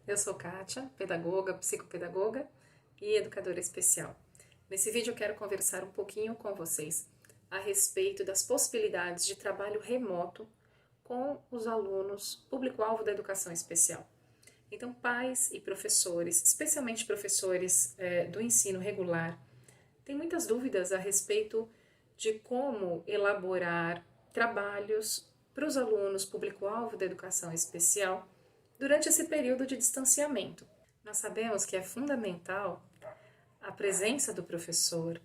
Eu sou Kátia, pedagoga, psicopedagoga e educadora especial. Nesse vídeo eu quero conversar um pouquinho com vocês a respeito das possibilidades de trabalho remoto com os alunos público-alvo da educação especial. Então, pais e professores, especialmente professores do ensino regular, têm muitas dúvidas a respeito de como elaborar trabalhos para os alunos público-alvo da educação especial durante esse período de distanciamento. Nós sabemos que é fundamental a presença do professor,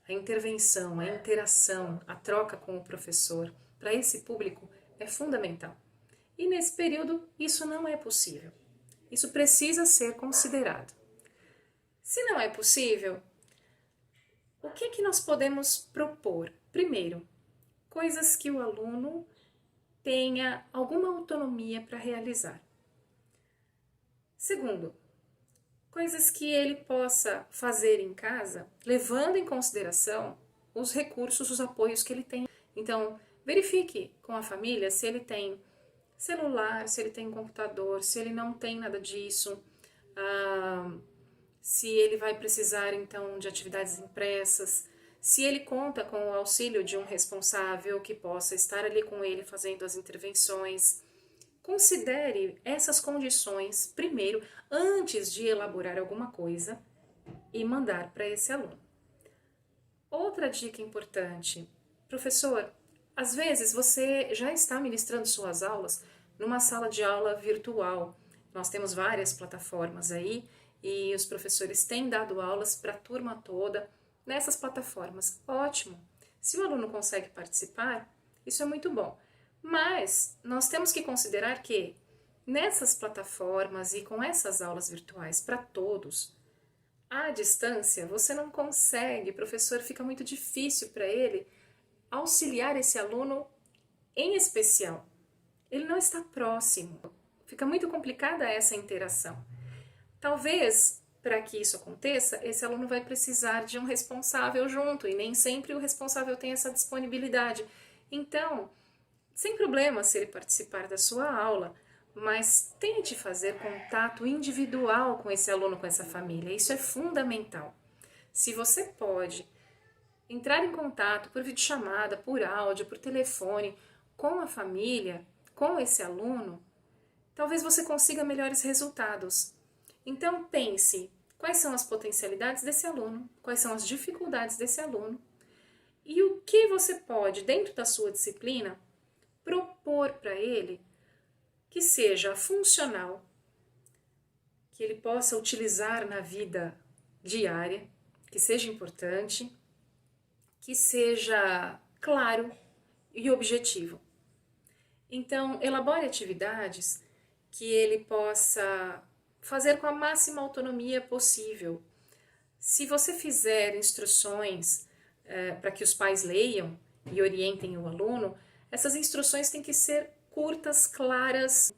a intervenção, a interação, a troca com o professor. Para esse público é fundamental. E nesse período isso não é possível. Isso precisa ser considerado. Se não é possível, o que nós podemos propor? Primeiro, coisas que o aluno tenha alguma autonomia para realizar. Segundo, coisas que ele possa fazer em casa, levando em consideração os recursos, os apoios que ele tem. Então, verifique com a família se ele tem celular, se ele tem computador, se ele não tem nada disso, se ele vai precisar, então, de atividades impressas, se ele conta com o auxílio de um responsável que possa estar ali com ele fazendo as intervenções. Considere essas condições primeiro, antes de elaborar alguma coisa e mandar para esse aluno. Outra dica importante, professor, às vezes você já está ministrando suas aulas numa sala de aula virtual. Nós temos várias plataformas aí e os professores têm dado aulas para a turma toda nessas plataformas. Ótimo! Se o aluno consegue participar, isso é muito bom. Mas nós temos que considerar que nessas plataformas e com essas aulas virtuais para todos, à distância você não consegue, professor, fica muito difícil para ele auxiliar esse aluno em especial. Ele não está próximo, fica muito complicada essa interação. Talvez, para que isso aconteça, esse aluno vai precisar de um responsável junto e nem sempre o responsável tem essa disponibilidade. Então, sem problema se ele participar da sua aula, mas tente fazer contato individual com esse aluno, com essa família. Isso é fundamental. Se você pode entrar em contato por videochamada, por áudio, por telefone, com a família, com esse aluno, talvez você consiga melhores resultados. Então pense, quais são as potencialidades desse aluno, quais são as dificuldades desse aluno e o que você pode, dentro da sua disciplina, propor para ele que seja funcional, que ele possa utilizar na vida diária, que seja importante, que seja claro e objetivo. Então, elabore atividades que ele possa fazer com a máxima autonomia possível. Se você fizer instruções para que os pais leiam e orientem o aluno, essas instruções têm que ser curtas, claras,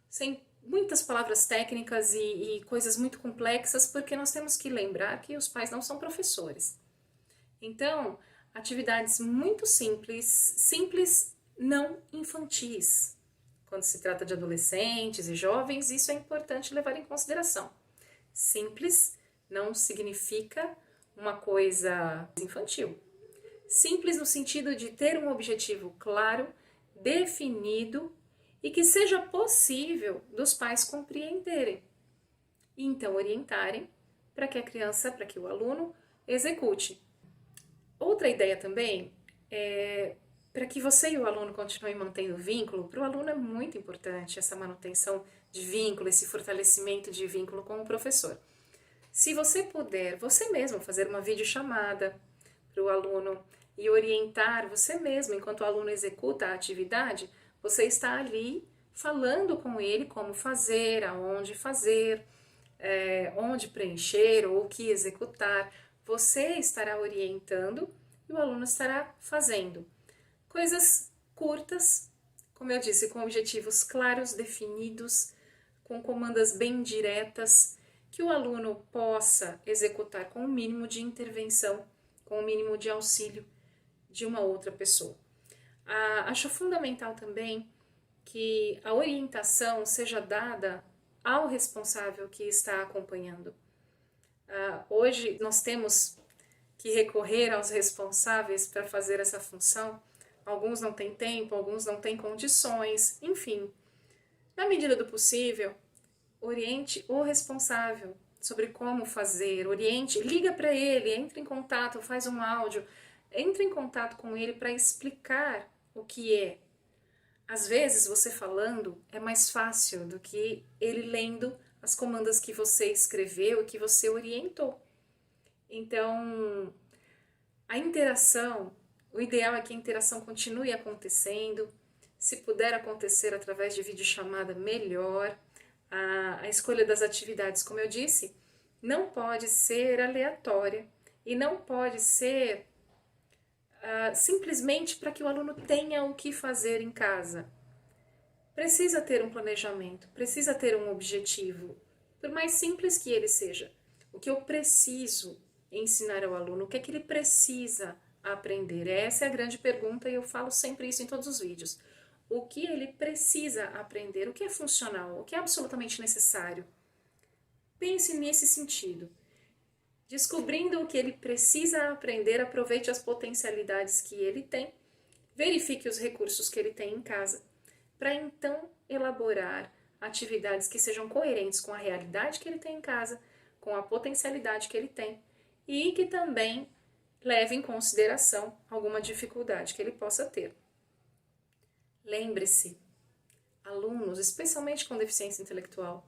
sem muitas palavras técnicas e coisas muito complexas, porque nós temos que lembrar que os pais não são professores. Então, atividades muito simples, não infantis. Quando se trata de adolescentes e jovens, isso é importante levar em consideração. Simples não significa uma coisa infantil. Simples no sentido de ter um objetivo claro, definido e que seja possível dos pais compreenderem. E então orientarem para que a criança, para que o aluno execute. Outra ideia também é para que você e o aluno continuem mantendo o vínculo. Para o aluno é muito importante essa manutenção de vínculo, esse fortalecimento de vínculo com o professor. Se você puder, você mesmo fazer uma videochamada para o aluno e orientar você mesmo, enquanto o aluno executa a atividade, você está ali falando com ele como fazer, aonde fazer, onde preencher ou o que executar. Você estará orientando e o aluno estará fazendo. Coisas curtas, como eu disse, com objetivos claros, definidos, com comandas bem diretas, que o aluno possa executar com o mínimo de intervenção, com o mínimo de auxílio de uma outra pessoa. Acho fundamental também que a orientação seja dada ao responsável que está acompanhando. Hoje nós temos que recorrer aos responsáveis para fazer essa função. Alguns não têm tempo, alguns não têm condições, enfim. Na medida do possível, oriente o responsável sobre como fazer, oriente, liga para ele, entre em contato, faz um áudio, entre em contato com ele para explicar o que é. Às vezes, você falando é mais fácil do que ele lendo as comandas que você escreveu e que você orientou. Então, a interação, o ideal é que a interação continue acontecendo. Se puder acontecer através de videochamada, melhor. A escolha das atividades, como eu disse, não pode ser aleatória e não pode ser simplesmente para que o aluno tenha o que fazer em casa. Precisa ter um planejamento, precisa ter um objetivo, por mais simples que ele seja. O que eu preciso ensinar ao aluno, o que é que ele precisa aprender? Essa é a grande pergunta e eu falo sempre isso em todos os vídeos. O que ele precisa aprender, o que é funcional, o que é absolutamente necessário. Pense nesse sentido. Descobrindo o que ele precisa aprender, aproveite as potencialidades que ele tem, verifique os recursos que ele tem em casa, para então elaborar atividades que sejam coerentes com a realidade que ele tem em casa, com a potencialidade que ele tem e que também leve em consideração alguma dificuldade que ele possa ter. Lembre-se, alunos, especialmente com deficiência intelectual,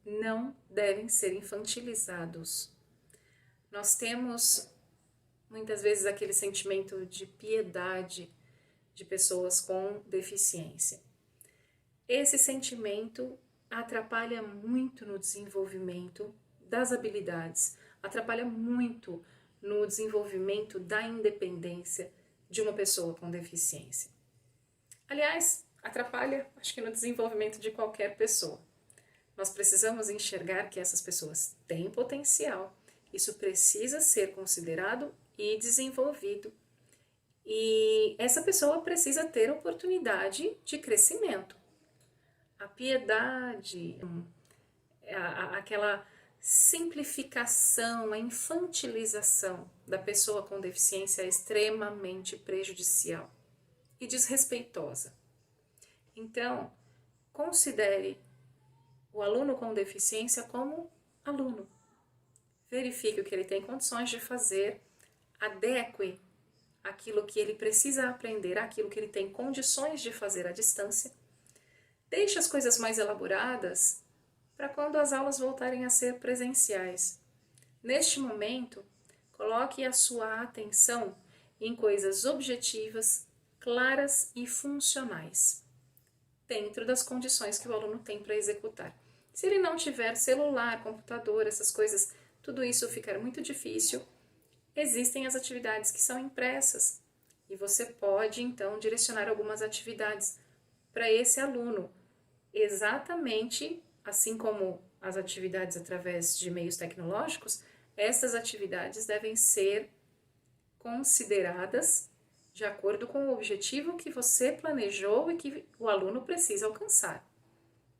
não devem ser infantilizados. Nós temos muitas vezes aquele sentimento de piedade de pessoas com deficiência. Esse sentimento atrapalha muito no desenvolvimento das habilidades, atrapalha muito no desenvolvimento da independência de uma pessoa com deficiência. Aliás, atrapalha, acho que no desenvolvimento de qualquer pessoa. Nós precisamos enxergar que essas pessoas têm potencial. Isso precisa ser considerado e desenvolvido. E essa pessoa precisa ter oportunidade de crescimento. A piedade, aquela simplificação, a infantilização da pessoa com deficiência é extremamente prejudicial e desrespeitosa. Então, considere o aluno com deficiência como aluno. Verifique o que ele tem condições de fazer, adeque aquilo que ele precisa aprender, aquilo que ele tem condições de fazer à distância. Deixe as coisas mais elaboradas para quando as aulas voltarem a ser presenciais. Neste momento, coloque a sua atenção em coisas objetivas, claras e funcionais, dentro das condições que o aluno tem para executar. Se ele não tiver celular, computador, essas coisas, tudo isso ficar muito difícil, existem as atividades que são impressas e você pode então direcionar algumas atividades para esse aluno, exatamente assim como as atividades através de meios tecnológicos, essas atividades devem ser consideradas de acordo com o objetivo que você planejou e que o aluno precisa alcançar.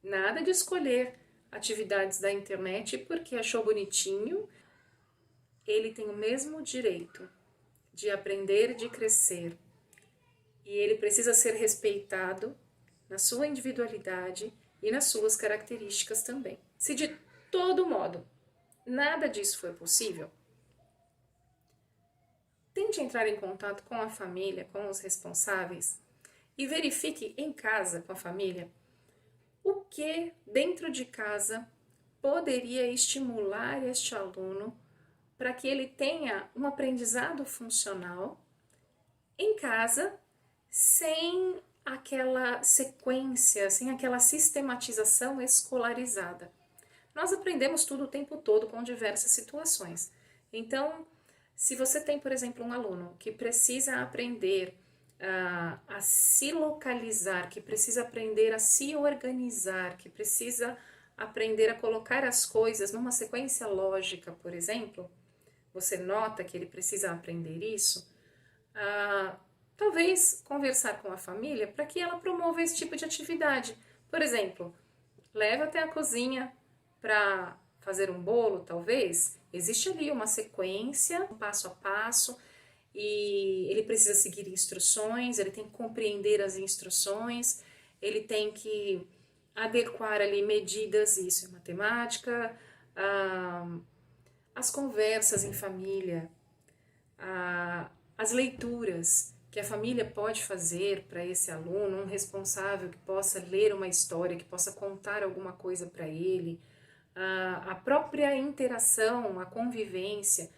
Nada de escolher atividades da internet porque achou bonitinho. Ele tem o mesmo direito de aprender, de crescer. E ele precisa ser respeitado na sua individualidade e nas suas características também. Se de todo modo nada disso for possível, tente entrar em contato com a família, com os responsáveis e verifique em casa com a família o que dentro de casa poderia estimular este aluno para que ele tenha um aprendizado funcional em casa, sem aquela sequência, sem aquela sistematização escolarizada. Nós aprendemos tudo o tempo todo com diversas situações. Então, se você tem, por exemplo, um aluno que precisa aprender a se localizar, que precisa aprender a se organizar, que precisa aprender a colocar as coisas numa sequência lógica, por exemplo, você nota que ele precisa aprender isso, talvez conversar com a família para que ela promova esse tipo de atividade. Por exemplo, leva até a cozinha para fazer um bolo, talvez. Existe ali uma sequência, um passo a passo, e ele precisa seguir instruções, ele tem que compreender as instruções, ele tem que adequar ali medidas, isso é matemática, as conversas em família, as leituras que a família pode fazer para esse aluno, um responsável que possa ler uma história, que possa contar alguma coisa para ele, a própria interação, a convivência,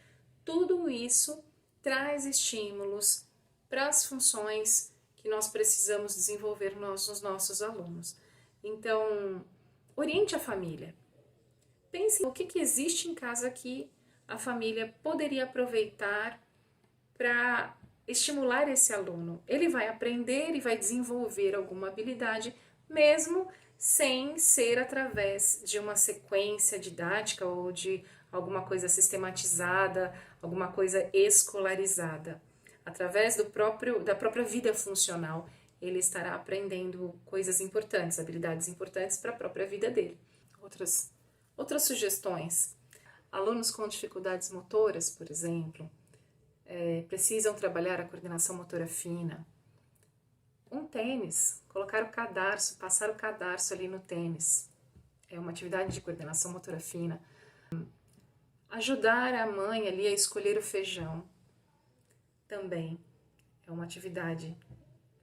tudo isso traz estímulos para as funções que nós precisamos desenvolver nos nossos alunos. Então, oriente a família. Pense o que existe em casa que a família poderia aproveitar para estimular esse aluno. Ele vai aprender e vai desenvolver alguma habilidade, mesmo sem ser através de uma sequência didática ou de alguma coisa sistematizada, alguma coisa escolarizada. Através da própria vida funcional, ele estará aprendendo coisas importantes, habilidades importantes para a própria vida dele. Outras sugestões. Alunos com dificuldades motoras, por exemplo, precisam trabalhar a coordenação motora fina. Um tênis, colocar o cadarço, passar o cadarço ali no tênis. É uma atividade de coordenação motora fina. Ajudar a mãe ali a escolher o feijão. Também é uma atividade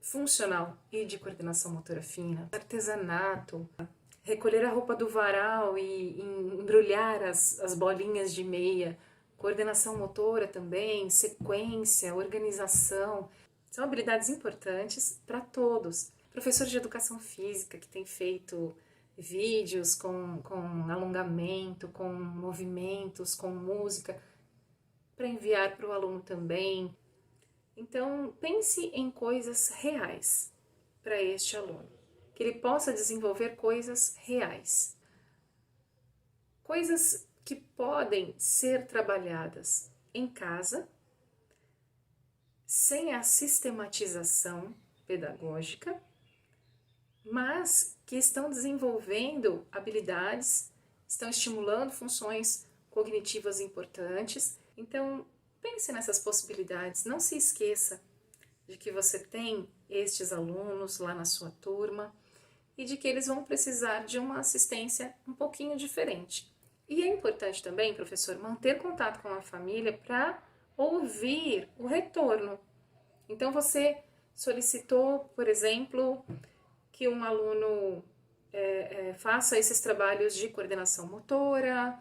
funcional e de coordenação motora fina. Artesanato, recolher a roupa do varal e embrulhar as bolinhas de meia. Coordenação motora também, sequência, organização. São habilidades importantes para todos. Professor de educação física que tem feito vídeos com alongamento, com movimentos, com música, para enviar para o aluno também. Então, pense em coisas reais para este aluno, que ele possa desenvolver coisas reais. Coisas que podem ser trabalhadas em casa, sem a sistematização pedagógica, mas que estão desenvolvendo habilidades, estão estimulando funções cognitivas importantes. Então, pense nessas possibilidades, não se esqueça de que você tem estes alunos lá na sua turma e de que eles vão precisar de uma assistência um pouquinho diferente. E é importante também, professor, manter contato com a família para ouvir o retorno. Então, você solicitou, por exemplo, que um aluno faça esses trabalhos de coordenação motora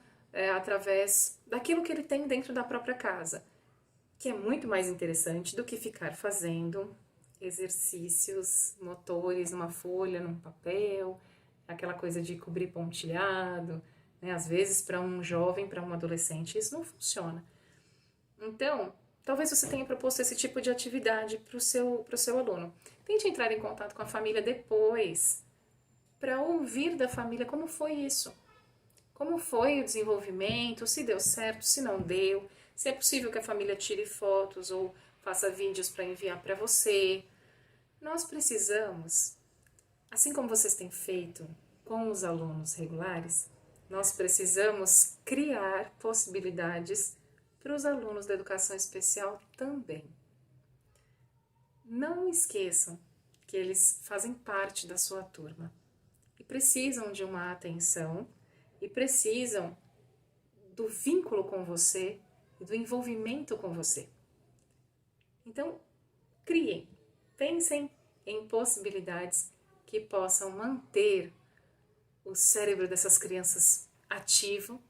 através daquilo que ele tem dentro da própria casa, que é muito mais interessante do que ficar fazendo exercícios motores numa folha, num papel, aquela coisa de cobrir pontilhado, né? Às vezes, para um jovem, para um adolescente, isso não funciona. Então, talvez você tenha proposto esse tipo de atividade para o seu aluno. Tente entrar em contato com a família depois, para ouvir da família como foi isso. Como foi o desenvolvimento, se deu certo, se não deu, se é possível que a família tire fotos ou faça vídeos para enviar para você. Nós precisamos, assim como vocês têm feito com os alunos regulares, nós precisamos criar possibilidades para os alunos da educação especial também. Não esqueçam que eles fazem parte da sua turma e precisam de uma atenção e precisam do vínculo com você e do envolvimento com você. Então, criem, pensem em possibilidades que possam manter o cérebro dessas crianças ativo.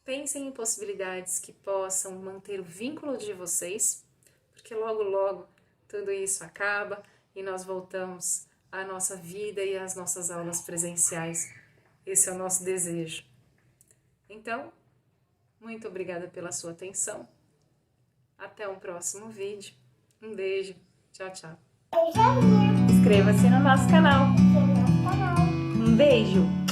Pensem em possibilidades que possam manter o vínculo de vocês, porque logo, logo tudo isso acaba e nós voltamos à nossa vida e às nossas aulas presenciais. Esse é o nosso desejo. Então, muito obrigada pela sua atenção. Até um próximo vídeo. Um beijo. Tchau, tchau. Inscreva-se no nosso canal. Um beijo.